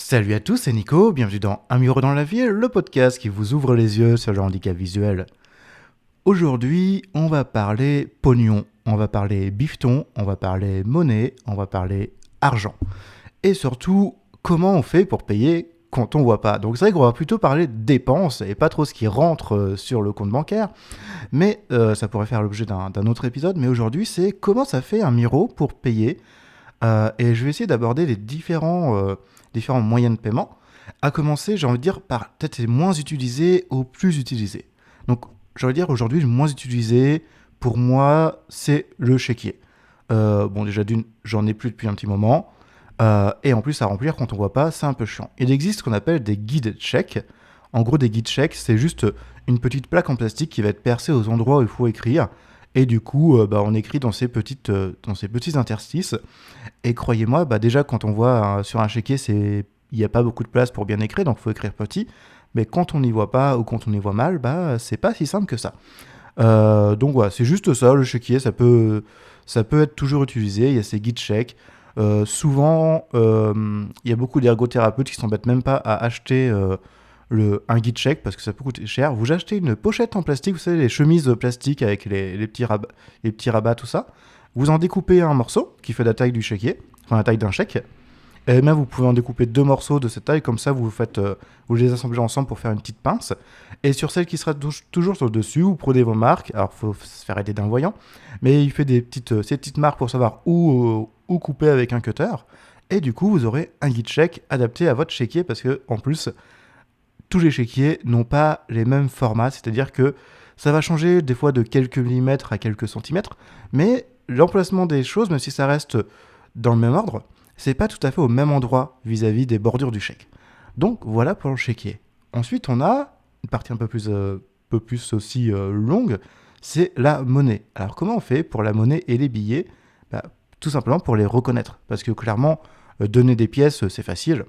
Salut à tous, c'est Nico, bienvenue dans Un mur dans la ville, le podcast qui vous ouvre les yeux sur le handicap visuel. Aujourd'hui, on va parler pognon, on va parler bifton, on va parler monnaie, on va parler argent. Et surtout, comment on fait pour payer quand on voit pas. Donc c'est vrai qu'on va plutôt parler de dépenses et pas trop ce qui rentre sur le compte bancaire, mais ça pourrait faire l'objet d'un autre épisode. Mais aujourd'hui, c'est comment ça fait un Miro pour payer. Et je vais essayer d'aborder les différents moyens de paiement. À commencer, j'ai envie de dire, par peut-être les moins utilisés aux plus utilisés. Donc, j'ai envie de dire, aujourd'hui, le moins utilisé, pour moi, c'est le chéquier. Bon, déjà, d'une, j'en ai plus depuis un petit moment. Et en plus, à remplir quand on voit pas, c'est un peu chiant. Il existe ce qu'on appelle des guides chèques. En gros, des guides chèques, c'est juste une petite plaque en plastique qui va être percée aux endroits où il faut écrire. Et du coup, on écrit dans ces petits interstices. Et croyez-moi, déjà quand on voit sur un chéquier, il n'y a pas beaucoup de place pour bien écrire, donc il faut écrire petit. Mais quand on n'y voit pas ou quand on y voit mal, c'est pas si simple que ça. Donc voilà, c'est juste ça, le chéquier, ça peut être toujours utilisé. Il y a ces guides chèques. Souvent, il y a beaucoup d'ergothérapeutes qui s'embêtent même pas à acheter un guide chèque parce que ça peut coûter cher. Vous achetez une pochette en plastique, vous savez, les chemises plastiques avec les petits rabats, tout ça. Vous en découpez un morceau qui fait la taille du chéquier, enfin la taille d'un chèque. Et même vous pouvez en découper deux morceaux de cette taille, comme ça vous les assemblez ensemble pour faire une petite pince. Et sur celle qui sera toujours sur le dessus, vous prenez vos marques. Alors il faut se faire aider d'un voyant, mais il fait ces petites marques pour savoir où couper avec un cutter. Et du coup, vous aurez un guide chèque adapté à votre chéquier parce que en plus, tous les chéquiers n'ont pas les mêmes formats, c'est-à-dire que ça va changer des fois de quelques millimètres à quelques centimètres, mais l'emplacement des choses, même si ça reste dans le même ordre, c'est pas tout à fait au même endroit vis-à-vis des bordures du chèque. Donc voilà pour le chéquier. Ensuite, on a une partie un peu plus aussi longue, c'est la monnaie. Alors comment on fait pour la monnaie et les billets? Tout simplement pour les reconnaître, parce que clairement, donner des pièces, c'est facile,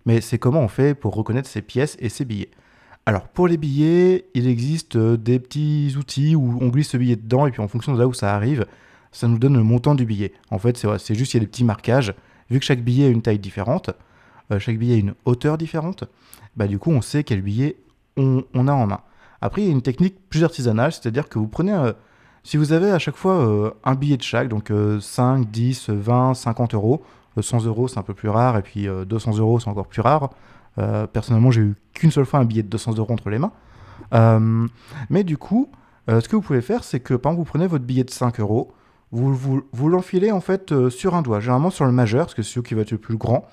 mais c'est comment on fait pour reconnaître ces pièces et ces billets. Alors pour les billets, il existe des petits outils où on glisse ce billet dedans et puis en fonction de là où ça arrive, ça nous donne le montant du billet. En fait, c'est juste il y a des petits marquages. Vu que chaque billet a une taille différente, chaque billet a une hauteur différente, du coup on sait quel billet on a en main. Après, il y a une technique plus artisanale, c'est-à-dire que vous prenez, si vous avez à chaque fois un billet de chaque, donc 5, 10, 20, 50 euros, 100 euros c'est un peu plus rare, et puis 200 euros c'est encore plus rare. Personnellement, j'ai eu qu'une seule fois un billet de 200 euros entre les mains. Mais du coup, ce que vous pouvez faire, c'est que par exemple, vous prenez votre billet de 5 euros, vous l'enfilez en fait sur un doigt, généralement sur le majeur, parce que c'est celui qui va être le plus grand,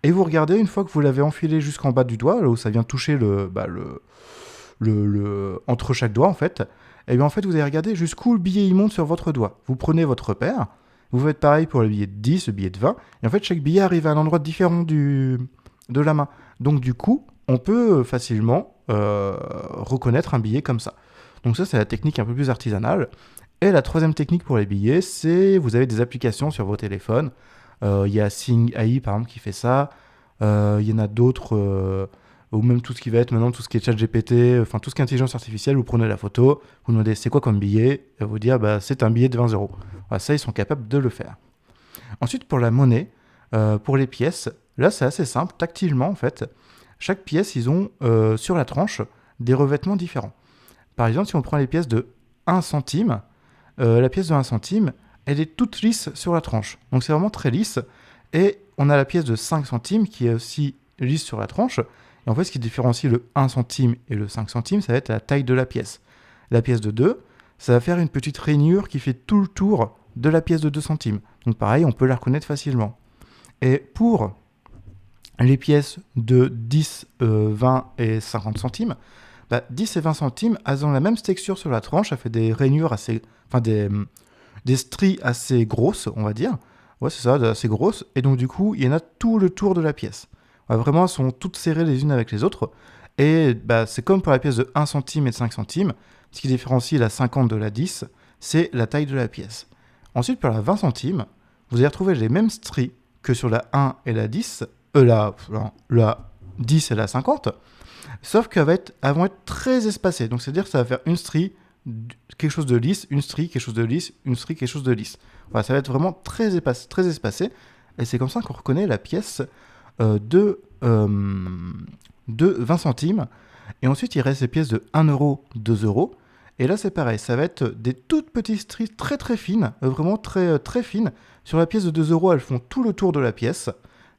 et vous regardez, une fois que vous l'avez enfilé jusqu'en bas du doigt, là où ça vient toucher entre chaque doigt en fait, et bien en fait vous allez regarder jusqu'où le billet il monte sur votre doigt. Vous prenez votre repère, vous faites pareil pour le billet de 10, le billet de 20, et en fait chaque billet arrive à un endroit différent de la main. Donc du coup, on peut facilement reconnaître un billet comme ça. Donc ça, c'est la technique un peu plus artisanale. Et la troisième technique pour les billets, c'est vous avez des applications sur vos téléphones. Il y a Sing AI, par exemple, qui fait ça. Il y en a d'autres, ou même tout ce qui va être maintenant, tout ce qui est ChatGPT, enfin tout ce qui est intelligence artificielle, vous prenez la photo, vous demandez c'est quoi comme billet, et vous dire c'est un billet de 20 euros. Voilà, ça, ils sont capables de le faire. Ensuite, pour la monnaie, pour les pièces, là, c'est assez simple. Tactilement, en fait, chaque pièce, ils ont sur la tranche des revêtements différents. Par exemple, si on prend les pièces de 1 centime, la pièce de 1 centime, elle est toute lisse sur la tranche. Donc c'est vraiment très lisse. Et on a la pièce de 5 centimes qui est aussi lisse sur la tranche. Et en fait, ce qui différencie le 1 centime et le 5 centimes, ça va être la taille de la pièce. La pièce de 2, ça va faire une petite rainure qui fait tout le tour de la pièce de 2 centimes. Donc pareil, on peut la reconnaître facilement. Et pour les pièces de 10, 20 et 50 centimes, 10 et 20 centimes, elles ont la même texture sur la tranche, ça fait des rainures des stries assez grosses, on va dire. Ouais, c'est ça, assez grosses. Et donc du coup, il y en a tout le tour de la pièce. Ouais, vraiment, elles sont toutes serrées les unes avec les autres. Et c'est comme pour la pièce de 1 centime et de 5 centimes, ce qui différencie la 50 de la 10, c'est la taille de la pièce. Ensuite, pour la 20 centimes, vous allez retrouver les mêmes stries que sur la 1 et la 10, la 10 et la 50, sauf qu'elles vont être très espacées. Donc, c'est-à-dire que ça va faire une strie, quelque chose de lisse, une strie, quelque chose de lisse, une strie, quelque chose de lisse. Voilà, ça va être vraiment très espacé. Et c'est comme ça qu'on reconnaît la pièce de de 20 centimes. Et ensuite, il reste les pièces de 1 euro, 2 euros. Et là, c'est pareil, ça va être des toutes petites stries très très fines, vraiment très, très fines. Sur la pièce de 2 euros, elles font tout le tour de la pièce.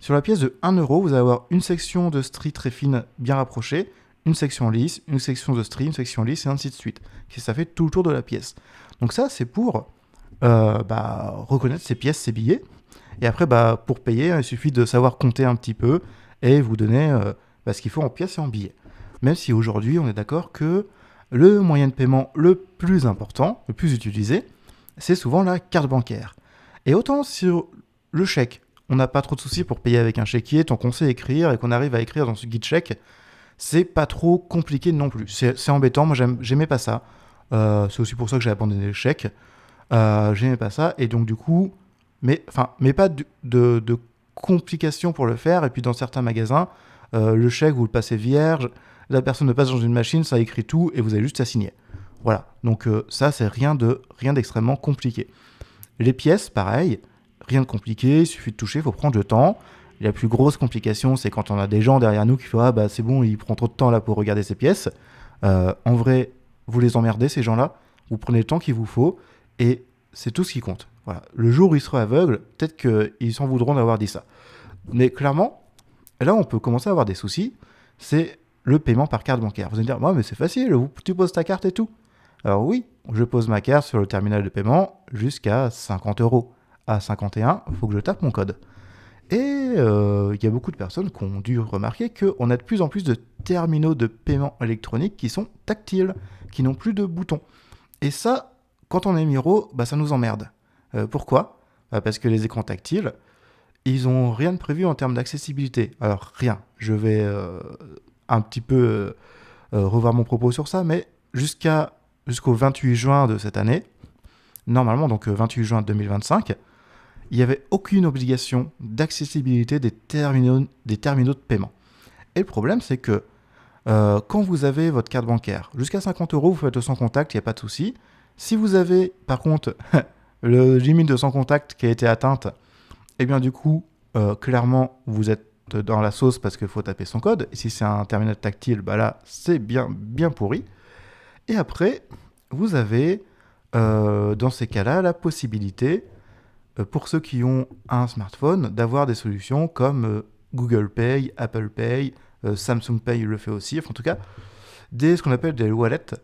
Sur la pièce de 1 euro, vous allez avoir une section de stries très fines bien rapprochées, une section lisse, une section de stries, une section lisse, et ainsi de suite. Ça fait tout le tour de la pièce. Donc ça, c'est pour reconnaître ces pièces, ces billets. Et après, pour payer, il suffit de savoir compter un petit peu et vous donner ce qu'il faut en pièces et en billets. Même si aujourd'hui, on est d'accord que le moyen de paiement le plus important, le plus utilisé, c'est souvent la carte bancaire. Et autant sur le chèque, on n'a pas trop de soucis pour payer avec un chéquier, tant qu'on sait écrire et qu'on arrive à écrire dans ce guide chèque, c'est pas trop compliqué non plus. C'est embêtant, moi j'aimais pas ça. C'est aussi pour ça que j'ai abandonné le chèque. J'aimais pas ça, et donc du coup, mais pas de complications pour le faire. Et puis dans certains magasins, le chèque, vous le passez vierge, la personne ne passe dans une machine, ça écrit tout, et vous avez juste à signer. Voilà, donc ça, c'est rien d'extrêmement compliqué. Les pièces, pareil, rien de compliqué, il suffit de toucher, il faut prendre le temps. La plus grosse complication, c'est quand on a des gens derrière nous qui font « Ah c'est bon, il prend trop de temps là pour regarder ces pièces ». En vrai, vous les emmerdez, ces gens-là, vous prenez le temps qu'il vous faut, et c'est tout ce qui compte. Voilà. Le jour où ils seront aveugles, peut-être qu'ils s'en voudront d'avoir dit ça. Mais clairement, là, on peut commencer à avoir des soucis. C'est le paiement par carte bancaire. Vous allez me dire, mais c'est facile, tu poses ta carte et tout. Alors oui, je pose ma carte sur le terminal de paiement jusqu'à 50 euros. À 51, il faut que je tape mon code. Et il y a beaucoup de personnes qui ont dû remarquer qu'on a de plus en plus de terminaux de paiement électronique qui sont tactiles, qui n'ont plus de boutons. Et ça, quand on est miro, ça nous emmerde. Pourquoi ? Parce que les écrans tactiles, ils n'ont rien de prévu en termes d'accessibilité. Alors rien, je vais un petit peu revoir mon propos sur ça, mais jusqu'au 28 juin de cette année, normalement donc 28 juin 2025, il n'y avait aucune obligation d'accessibilité des terminaux de paiement. Et le problème, c'est que quand vous avez votre carte bancaire, jusqu'à 50 euros, vous faites sans contact, il n'y a pas de souci. Si vous avez, par contre, le limite de sans contact qui a été atteinte, eh bien du coup, clairement, vous êtes dans la sauce parce qu'il faut taper son code. Et si c'est un terminal tactile, là, c'est bien pourri. Et après, vous avez, dans ces cas-là, la possibilité, pour ceux qui ont un smartphone, d'avoir des solutions comme Google Pay, Apple Pay, Samsung Pay le fait aussi. Enfin, en tout cas, ce qu'on appelle des wallets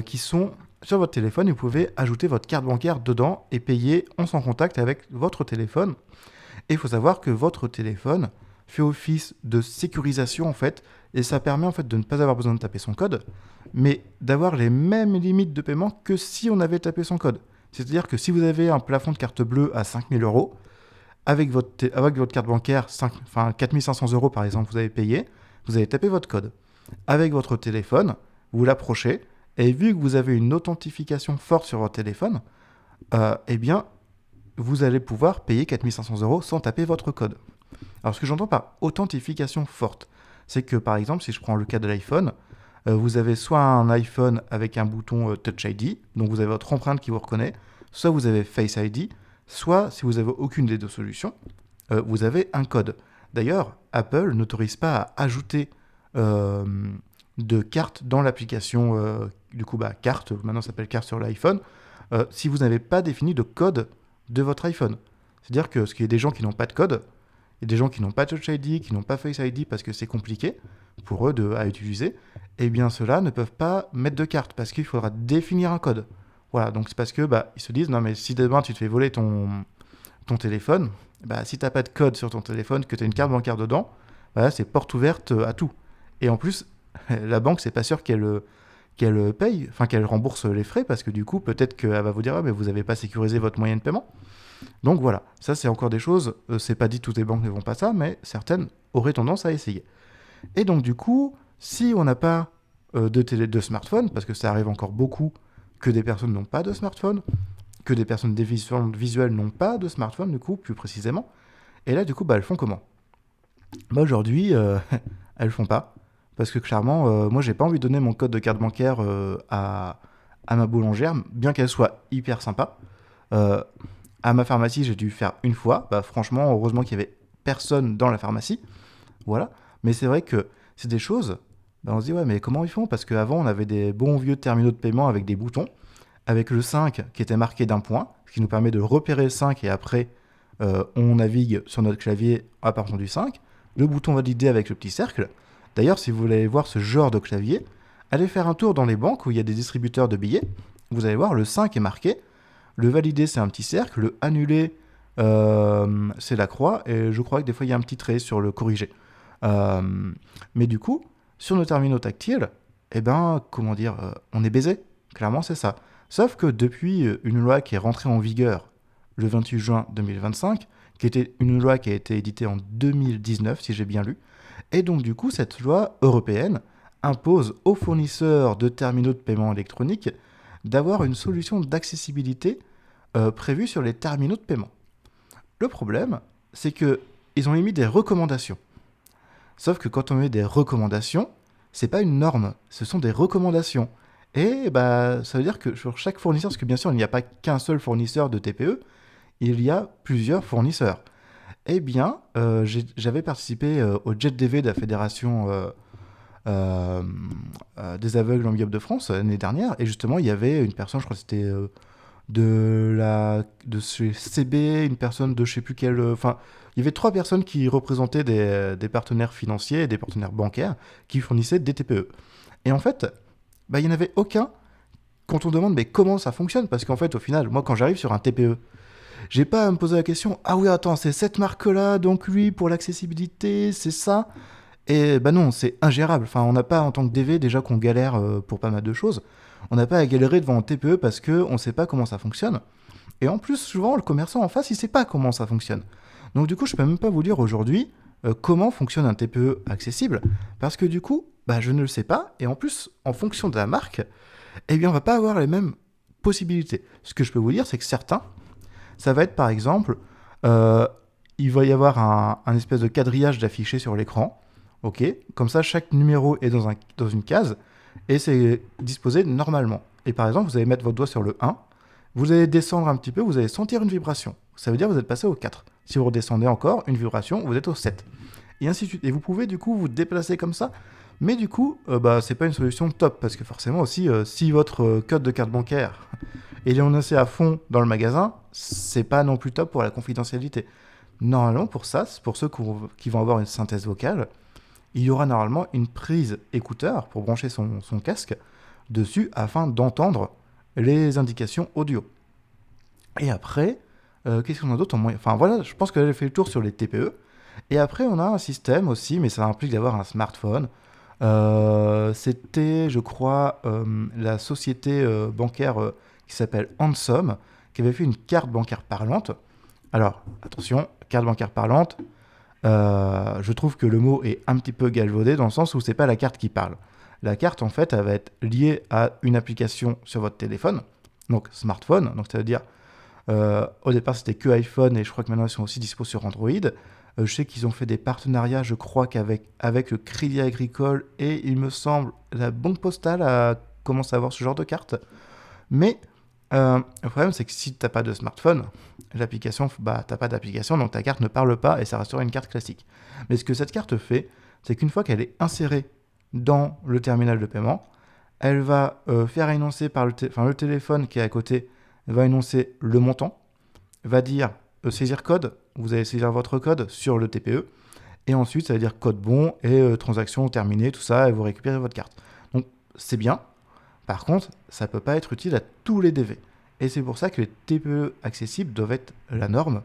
qui sont sur votre téléphone. Vous pouvez ajouter votre carte bancaire dedans et payer en sans contact avec votre téléphone. Et il faut savoir que votre téléphone fait office de sécurisation en fait, et ça permet en fait de ne pas avoir besoin de taper son code, mais d'avoir les mêmes limites de paiement que si on avait tapé son code. C'est-à-dire que si vous avez un plafond de carte bleue à 5 000 euros, avec votre carte bancaire, 4 500 euros par exemple, vous avez payé, vous avez tapé votre code. Avec votre téléphone, vous l'approchez, et vu que vous avez une authentification forte sur votre téléphone, eh bien, vous allez pouvoir payer 4 500 euros sans taper votre code. Alors, ce que j'entends par authentification forte, c'est que, par exemple, si je prends le cas de l'iPhone, vous avez soit un iPhone avec un bouton Touch ID, donc vous avez votre empreinte qui vous reconnaît, soit vous avez Face ID, soit, si vous n'avez aucune des deux solutions, vous avez un code. D'ailleurs, Apple n'autorise pas à ajouter de cartes dans l'application, carte, maintenant ça s'appelle carte sur l'iPhone, si vous n'avez pas défini de code de votre iPhone. C'est-à-dire que ce qu'il y a des gens qui n'ont pas de code, il y a des gens qui n'ont pas Touch ID, qui n'ont pas Face ID parce que c'est compliqué pour eux à utiliser, et bien ceux-là ne peuvent pas mettre de carte parce qu'il faudra définir un code. Voilà, donc c'est parce que ils se disent, non mais si demain tu te fais voler ton téléphone, si tu n'as pas de code sur ton téléphone, que tu as une carte bancaire dedans, c'est porte ouverte à tout. Et en plus, la banque, c'est pas sûr qu'elle paye, qu'elle rembourse les frais, parce que du coup, peut-être qu'elle va vous dire, mais vous n'avez pas sécurisé votre moyen de paiement. Donc voilà, ça c'est encore des choses, c'est pas dit toutes les banques ne font pas ça, mais certaines auraient tendance à essayer. Et donc du coup, si on n'a pas de smartphone, parce que ça arrive encore beaucoup que des personnes n'ont pas de smartphone, que des personnes déficientes visuelles n'ont pas de smartphone, du coup, plus précisément, et là du coup, elles font comment ? Aujourd'hui, elles font pas, parce que clairement, moi j'ai pas envie de donner mon code de carte bancaire à ma boulangère, bien qu'elle soit hyper sympa. À ma pharmacie, j'ai dû faire une fois. Franchement, heureusement qu'il y avait personne dans la pharmacie. Voilà. Mais c'est vrai que c'est des choses, on se dit, ouais, mais comment ils font? Parce qu'avant, on avait des bons vieux terminaux de paiement avec des boutons, avec le 5 qui était marqué d'un point, ce qui nous permet de repérer le 5 et après, on navigue sur notre clavier à partir du 5. Le bouton validé avec le petit cercle. D'ailleurs, si vous voulez voir ce genre de clavier, allez faire un tour dans les banques où il y a des distributeurs de billets. Vous allez voir, le 5 est marqué. Le validé, c'est un petit cercle. Le annulé, c'est la croix. Et je crois que des fois, il y a un petit trait sur le corrigé. Mais du coup, sur nos terminaux tactiles, on est baisé. Clairement, c'est ça. Sauf que depuis une loi qui est rentrée en vigueur le 28 juin 2025, qui était une loi qui a été éditée en 2019, si j'ai bien lu, et donc du coup, cette loi européenne impose aux fournisseurs de terminaux de paiement électronique d'avoir une solution d'accessibilité prévue sur les terminaux de paiement. Le problème, c'est qu'ils ont émis des recommandations. Sauf que quand on met des recommandations, c'est pas une norme, ce sont des recommandations. Et ça veut dire que sur chaque fournisseur, parce que bien sûr, il n'y a pas qu'un seul fournisseur de TPE, il y a plusieurs fournisseurs. Eh bien, j'avais participé au JetDV de la Fédération des aveugles en Guyane de France l'année dernière, et justement, il y avait une personne, je crois que c'était de chez CB, une personne de je sais plus quelle. Enfin, il y avait 3 personnes qui représentaient des partenaires financiers et des partenaires bancaires qui fournissaient des TPE. Et en fait, il n'y en avait aucun quand on demande mais comment ça fonctionne, parce qu'en fait, au final, moi, quand j'arrive sur un TPE, j'ai pas à me poser la question, ah oui, attends, c'est cette marque-là, donc lui, pour l'accessibilité, c'est ça. Et non, c'est ingérable. Enfin, on n'a pas, en tant que DV, déjà qu'on galère pour pas mal de choses, on n'a pas à galérer devant un TPE parce qu'on ne sait pas comment ça fonctionne. Et en plus, souvent, le commerçant en face, il ne sait pas comment ça fonctionne. Donc du coup, je ne peux même pas vous dire aujourd'hui comment fonctionne un TPE accessible, parce que du coup, je ne le sais pas, et en plus, en fonction de la marque, on ne va pas avoir les mêmes possibilités. Ce que je peux vous dire, c'est que certains, ça va être par exemple, il va y avoir un espèce de quadrillage d'affichés sur l'écran, ok, comme ça chaque numéro est dans une case, et c'est disposé normalement. Et par exemple, vous allez mettre votre doigt sur le 1, vous allez descendre un petit peu, vous allez sentir une vibration. Ça veut dire que vous êtes passé au 4. Si vous redescendez encore, une vibration, vous êtes au 7. Et ainsi de suite. Et vous pouvez du coup vous déplacer comme ça, mais du coup, c'est pas une solution top, parce que forcément aussi, si votre code de carte bancaire est annoncé à fond dans le magasin, c'est pas non plus top pour la confidentialité. Normalement, pour ça, pour ceux qui vont avoir une synthèse vocale, il y aura normalement une prise écouteur pour brancher son casque dessus afin d'entendre les indications audio. Et après, qu'est-ce qu'on a d'autre en moyen? Enfin voilà, je pense que j'ai fait le tour sur les TPE. Et après, on a un système aussi, mais ça implique d'avoir un smartphone. C'était, je crois, la société bancaire qui s'appelle Hansom, qui avait fait une carte bancaire parlante. Alors, attention, carte bancaire parlante, je trouve que le mot est un petit peu galvaudé dans le sens où c'est pas la carte qui parle. La carte, en fait, elle va être liée à une application sur votre téléphone, donc smartphone, donc ça veut dire, au départ c'était que iPhone et je crois que maintenant ils sont aussi dispo sur Android. Je sais qu'ils ont fait des partenariats, je crois avec le Crédit Agricole et il me semble la Banque Postale commence à avoir ce genre de carte. Mais le problème c'est que si tu n'as pas de smartphone, l'application, t'as pas d'application, donc ta carte ne parle pas et ça restera une carte classique. Mais ce que cette carte fait, c'est qu'une fois qu'elle est insérée dans le terminal de paiement, elle va faire énoncer par le téléphone qui est à côté, va énoncer le montant, va dire saisir code, vous allez saisir votre code sur le TPE, et ensuite ça va dire code bon et transaction terminée, tout ça, et vous récupérez votre carte. Donc c'est bien, par contre, ça ne peut pas être utile à tous les DV. Et c'est pour ça que les TPE accessibles doivent être la norme.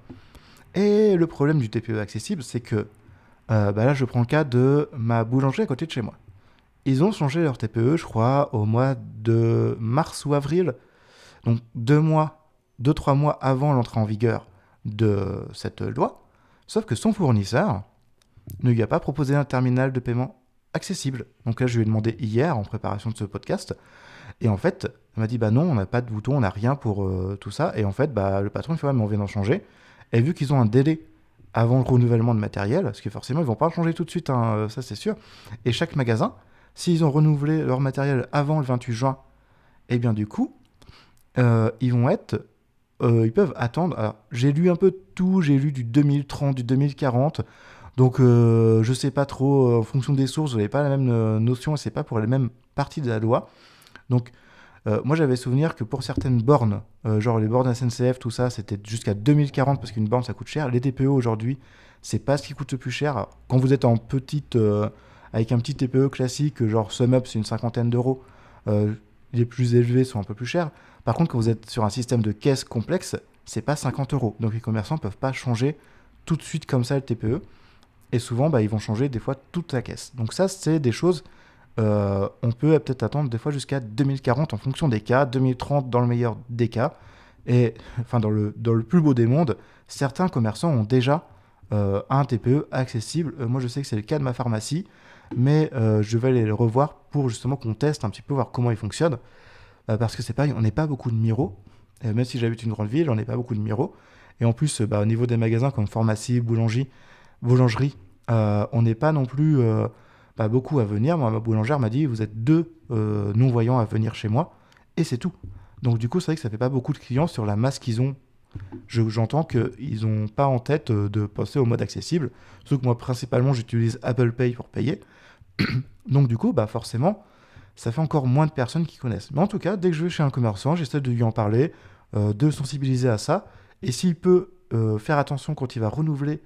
Et le problème du TPE accessible, c'est que là, je prends le cas de ma boulangerie à côté de chez moi. Ils ont changé leur TPE, je crois, au mois de mars ou avril. Donc 2-3 mois avant l'entrée en vigueur de cette loi. Sauf que son fournisseur ne lui a pas proposé un terminal de paiement accessible. Donc là, je lui ai demandé hier, en préparation de ce podcast. Et en fait, elle m'a dit, non, on n'a pas de bouton, on n'a rien pour tout ça. Et en fait, le patron, il fait, mais on vient d'en changer. Et vu qu'ils ont un délai avant le renouvellement de matériel, parce que forcément, ils ne vont pas le changer tout de suite, hein, ça c'est sûr. Et chaque magasin, s'ils ont renouvelé leur matériel avant le 28 juin, et bien du coup, ils peuvent attendre. Alors, j'ai lu un peu de tout, j'ai lu du 2030, du 2040. Donc je sais pas trop, en fonction des sources, vous n'avez pas la même notion et c'est pas pour les mêmes parties de la loi. Donc moi j'avais souvenir que pour certaines bornes, genre les bornes SNCF, tout ça, c'était jusqu'à 2040 parce qu'une borne ça coûte cher. Les TPE aujourd'hui, c'est pas ce qui coûte le plus cher. Quand vous êtes en petite, avec un petit TPE classique, genre SumUp, c'est une cinquantaine d'euros. Les plus élevés sont un peu plus chers. Par contre, quand vous êtes sur un système de caisse complexe, c'est pas 50 euros. Donc les commerçants peuvent pas changer tout de suite comme ça le TPE. Et souvent, ils vont changer des fois toute la caisse. Donc ça, c'est des choses, on peut peut-être attendre des fois jusqu'à 2040 en fonction des cas, 2030 dans le meilleur des cas. Et enfin, dans le plus beau des mondes, certains commerçants ont déjà un TPE accessible. Moi, je sais que c'est le cas de ma pharmacie, mais je vais aller le revoir pour justement qu'on teste un petit peu, voir comment il fonctionne. Parce que c'est pareil, on n'est pas beaucoup de Miro. Même si j'habite une grande ville, on n'est pas beaucoup de Miro. Et en plus, au niveau des magasins comme pharmacie, boulangerie, on n'est pas non plus beaucoup à venir. Moi, ma boulangère m'a dit, vous êtes 2 non-voyants à venir chez moi, et c'est tout. Donc du coup, c'est vrai que ça fait pas beaucoup de clients sur la masse qu'ils ont. J'entends qu'ils n'ont pas en tête de passer au mode accessible. Surtout que moi, principalement, j'utilise Apple Pay pour payer. Donc du coup, forcément, ça fait encore moins de personnes qui connaissent. Mais en tout cas, dès que je vais chez un commerçant, j'essaie de lui en parler, de sensibiliser à ça. Et s'il peut faire attention quand il va renouveler,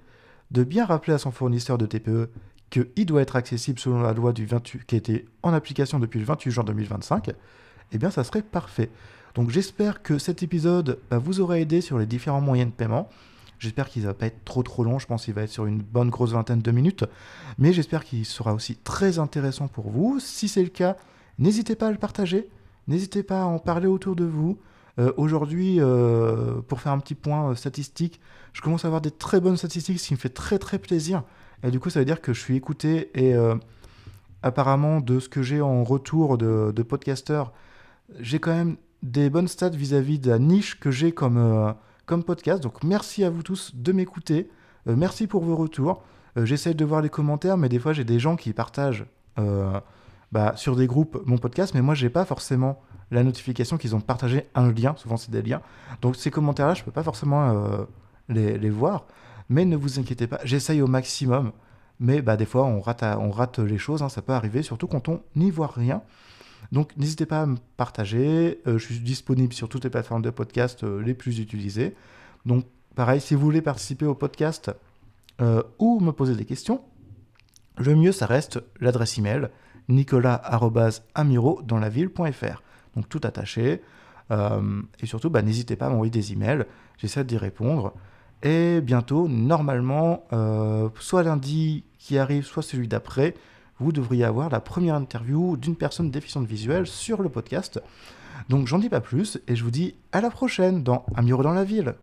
de bien rappeler à son fournisseur de TPE qu'il doit être accessible selon la loi du 28, qui a été en application depuis le 28 juin 2025, eh bien ça serait parfait. Donc j'espère que cet épisode vous aura aidé sur les différents moyens de paiement. J'espère qu'il ne va pas être trop long, je pense qu'il va être sur une bonne grosse vingtaine de minutes. Mais j'espère qu'il sera aussi très intéressant pour vous. Si c'est le cas, n'hésitez pas à le partager, n'hésitez pas à en parler autour de vous. Aujourd'hui, pour faire un petit point statistique, je commence à avoir des très bonnes statistiques, ce qui me fait très très plaisir. Et du coup, ça veut dire que je suis écouté et apparemment, de ce que j'ai en retour de podcasteurs, j'ai quand même des bonnes stats vis-à-vis de la niche que j'ai comme podcast. Donc merci à vous tous de m'écouter. Merci pour vos retours. J'essaie de voir les commentaires, mais des fois, j'ai des gens qui partagent sur des groupes mon podcast, mais moi, j'ai pas forcément la notification qu'ils ont partagé un lien. Souvent, c'est des liens. Donc ces commentaires-là, je peux pas forcément les voir. Mais ne vous inquiétez pas, j'essaye au maximum. Mais des fois, on rate les choses, hein, ça peut arriver, surtout quand on n'y voit rien. Donc n'hésitez pas à me partager, je suis disponible sur toutes les plateformes de podcast les plus utilisées. Donc pareil, si vous voulez participer au podcast ou me poser des questions, le mieux ça reste l'adresse email nicolas@amiro-dans-la-ville.fr. Donc tout attaché. Et surtout, n'hésitez pas à m'envoyer des emails, j'essaie d'y répondre. Et bientôt, normalement, soit lundi qui arrive, soit celui d'après, vous devriez avoir la première interview d'une personne déficiente visuelle sur le podcast. Donc j'en dis pas plus et je vous dis à la prochaine dans Un Miro dans la ville.